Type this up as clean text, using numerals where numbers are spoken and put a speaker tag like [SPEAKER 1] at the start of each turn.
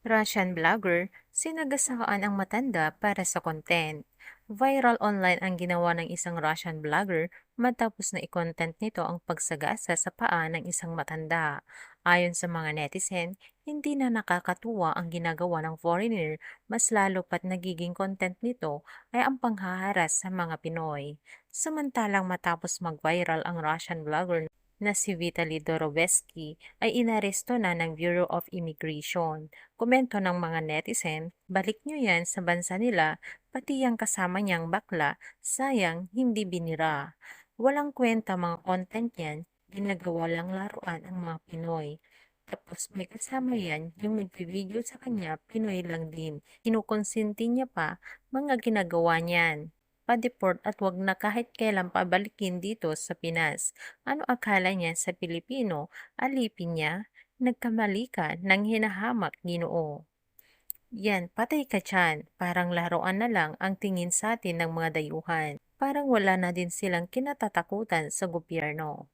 [SPEAKER 1] Russian blogger, sinagasaan ang matanda para sa content. Viral online ang ginawa ng isang Russian blogger matapos na i-content nito ang pagsagasa sa paa ng isang matanda. Ayon sa mga netizen, hindi na nakakatuwa ang ginagawa ng foreigner, mas lalo pat nagiging content nito ay ang panghaharas sa mga Pinoy. Samantalang matapos mag-viral ang Russian blogger na si Vitaly Dorobesky ay inaresto na ng Bureau of Immigration. Komento ng mga netizen, balik nyo yan sa bansa nila, pati yung kasama niyang bakla, sayang hindi binira. Walang kwenta mga content yan, ginagawa lang laruan ang mga Pinoy. Tapos may kasama yan, yung nagpi-video sa kanya, Pinoy lang din. Kinukonsinti niya pa, mga ginagawa niyan. Pa-deport at wag na kahit kailan pabalikin dito sa Pinas. Ano akala niya sa Pilipino? Alipin niya? Nagkamali ka nang hinahamak, Ginoo. Yan, patay ka tiyan. Parang laruan na lang ang tingin sa atin ng mga dayuhan. Parang wala na din silang kinatatakutan sa gobyerno.